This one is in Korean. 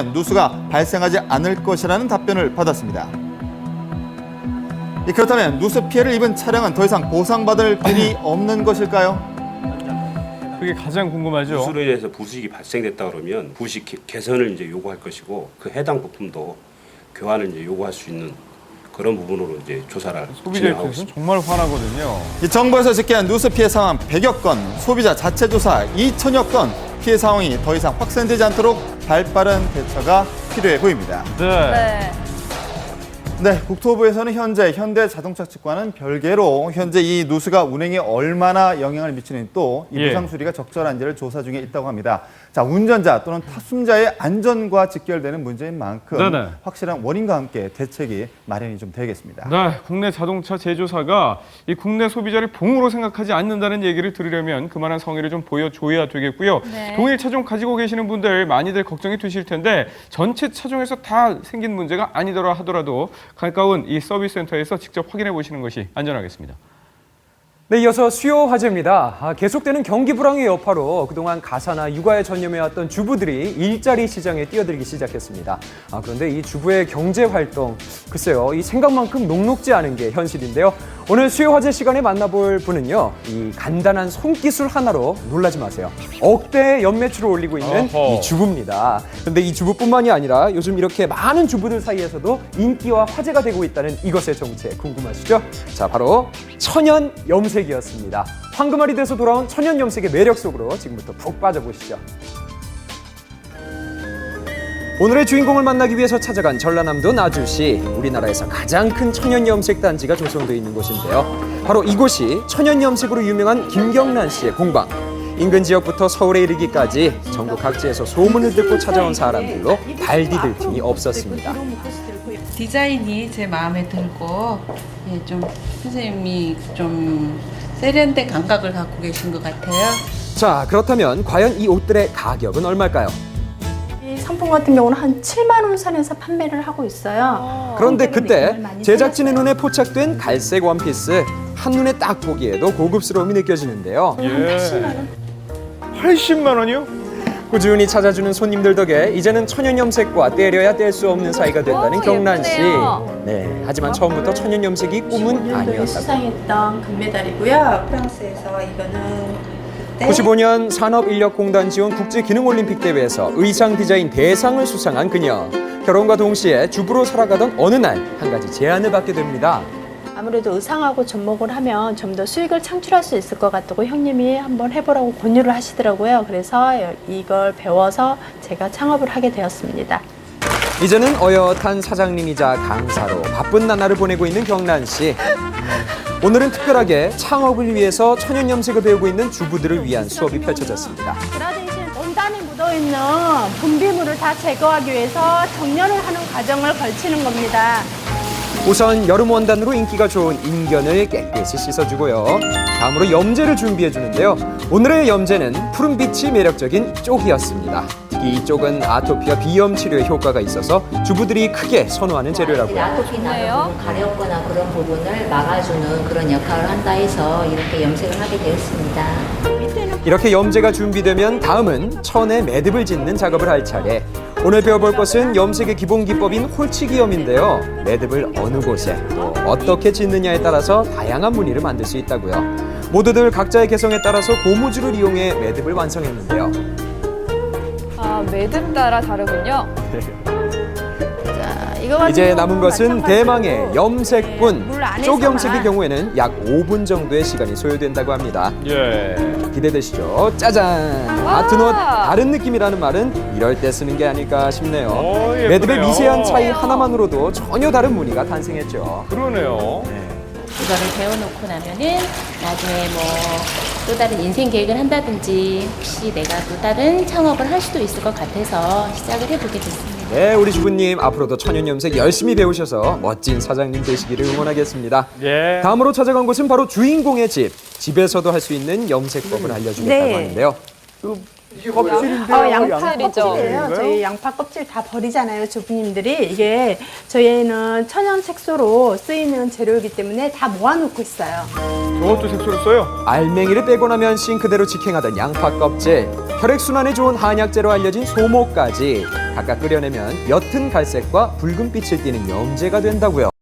누수가 발생하지 않을 것이라는 답변을 받았습니다. 그렇다면 누수 피해를 입은 차량은 더 이상 보상받을 길이 없는 것일까요? 그게 가장 궁금하죠. 누수로 인해서 부식이 발생됐다 그러면 부식 개선을 이제 요구할 것이고 그 해당 부품도 교환을 이제 요구할 수 있는 그런 부분으로 이제 조사를 소비자 진행하고 입장에서는 있습니다. 정말 화나거든요. 정부에서 집계한 누수 피해 상황 100여 건, 소비자 자체 조사 2천여 건, 피해 상황이 더 이상 확산되지 않도록 발빠른 대처가 필요해 보입니다. 네. 네, 국토부에서는 현재 현대자동차 측과는 별개로 현재 이 누수가 운행에 얼마나 영향을 미치는 또 이 보상 수리가 적절한지를 조사 중에 있다고 합니다. 자, 운전자 또는 탑승자의 안전과 직결되는 문제인 만큼 네네. 확실한 원인과 함께 대책이 마련이 좀 되겠습니다. 네, 국내 자동차 제조사가 이 국내 소비자를 봉으로 생각하지 않는다는 얘기를 들으려면 그만한 성의를 좀 보여줘야 되겠고요. 네. 동일 차종 가지고 계시는 분들 많이들 걱정이 되실 텐데 전체 차종에서 다 생긴 문제가 아니더라 하더라도 가까운 이 서비스 센터에서 직접 확인해 보시는 것이 안전하겠습니다. 네, 이어서 수요 화제입니다. 계속되는 경기 불황의 여파로 그동안 가사나 육아에 전념해왔던 주부들이 일자리 시장에 뛰어들기 시작했습니다. 그런데 이 주부의 경제 활동, 글쎄요, 이 생각만큼 녹록지 않은 게 현실인데요. 오늘 수요 화제 시간에 만나볼 분은요, 이 간단한 손기술 하나로 놀라지 마세요. 억대의 연매출을 올리고 있는 어허. 이 주부입니다. 그런데 이 주부뿐만이 아니라 요즘 이렇게 많은 주부들 사이에서도 인기와 화제가 되고 있다는 이것의 정체 궁금하시죠? 자, 바로 천연 염색이었습니다. 황금알이 돼서 돌아온 천연 염색의 매력 속으로 지금부터 푹 빠져보시죠. 오늘의 주인공을 만나기 위해서 찾아간 전라남도 나주시, 우리나라에서 가장 큰 천연 염색 단지가 조성되어 있는 곳인데요. 바로 이곳이 천연 염색으로 유명한 김경란 씨의 공방. 인근 지역부터 서울에 이르기까지 전국 각지에서 소문을 듣고 찾아온 사람들로 발디딜 틈이 없었습니다. 디자인이 제 마음에 들고 좀 선생님이 좀 세련된 감각을 갖고 계신 것 같아요. 자, 그렇다면 과연 이 옷들의 가격은 얼마일까요? 이 상품 같은 경우는 한 7만 원 선에서 판매를 하고 있어요. 그런데 그때 느낌을 많이 제작진의 살렸어요. 눈에 포착된 갈색 원피스, 한눈에 딱 보기에도 고급스러움이 느껴지는데요. 한 80만 원. 80만 원이요? 꾸준히 찾아주는 손님들 덕에 이제는 천연 염색과 때려야 뗄 수 없는 사이가 됐다는 경란 씨. 네, 하지만 처음부터 천연 염색이 꿈은 95년도에 아니었다고. 수상했던 금메달이고요. 프랑스에서 이거는 그때 95년 산업인력공단 지원 국제기능올림픽 대회에서 의상 디자인 대상을 수상한 그녀. 결혼과 동시에 주부로 살아가던 어느 날 한 가지 제안을 받게 됩니다. 아무래도 의상하고 접목을 하면 좀 더 수익을 창출할 수 있을 것 같다고 형님이 한번 해보라고 권유를 하시더라고요. 그래서 이걸 배워서 제가 창업을 하게 되었습니다. 이제는 어엿한 사장님이자 강사로 바쁜 나날을 보내고 있는 경란 씨. 오늘은 특별하게 창업을 위해서 천연 염색을 배우고 있는 주부들을 위한 수업이 펼쳐졌습니다. 그라데이션 온단에 묻어있는 분비물을 다 제거하기 위해서 정렬을 하는 과정을 걸치는 겁니다. 우선 여름 원단으로 인기가 좋은 인견을 깨끗이 씻어주고요. 다음으로 염제를 준비해주는데요. 오늘의 염제는 푸른빛이 매력적인 쪽이었습니다. 특히 이 쪽은 아토피와 비염 치료에 효과가 있어서 주부들이 크게 선호하는 재료라고요. 아토피 나는 부분, 가렵거나 그런 부분을 막아주는 그런 역할을 한다 해서 이렇게 염색을 하게 되었습니다. 이렇게 염제가 준비되면 다음은 천에 매듭을 짓는 작업을 할 차례. 오늘 배워볼 것은 염색의 기본 기법인 홀치기염인데요. 매듭을 어느 곳에 또 어떻게 짓느냐에 따라서 다양한 무늬를 만들 수 있다고요. 모두들 각자의 개성에 따라서 고무줄을 이용해 매듭을 완성했는데요. 매듭 따라 다르군요. 자, 이거 같은 이제 경우는 남은 것은 마찬가지로 대망의 염색분. 물 안에서만 쪽 염색의 경우에는 약 5분 정도의 시간이 소요된다고 합니다. 예. 기대되시죠? 짜잔! 같은 옷, 다른 느낌이라는 말은 이럴 때 쓰는 게 아닐까 싶네요. 예쁘네요. 매듭의 미세한 차이 하나만으로도 전혀 다른 무늬가 탄생했죠. 그러네요. 이거를 배워놓고 나면은 나중에 뭐 또 다른 인생 계획을 한다든지 혹시 내가 또 다른 창업을 할 수도 있을 것 같아서 시작을 해보게 됐습니다. 네, 우리 주부님 앞으로도 천연 염색 열심히 배우셔서 멋진 사장님 되시기를 응원하겠습니다. 예. 다음으로 찾아간 곳은 바로 주인공의 집. 집에서도 할 수 있는 염색법을 알려주겠다고 네. 하는데요. 양파 껍질이에요. 저희 양파 껍질 다 버리잖아요, 주부님들이. 이게 저희는 천연 색소로 쓰이는 재료이기 때문에 다 모아놓고 있어요. 저것도 색소를 써요? 알맹이를 빼고 나면 싱크대로 직행하던 양파 껍질, 혈액순환에 좋은 한약재로 알려진 소모까지 각각 끓여내면 옅은 갈색과 붉은 빛을 띠는 염제가 된다고요.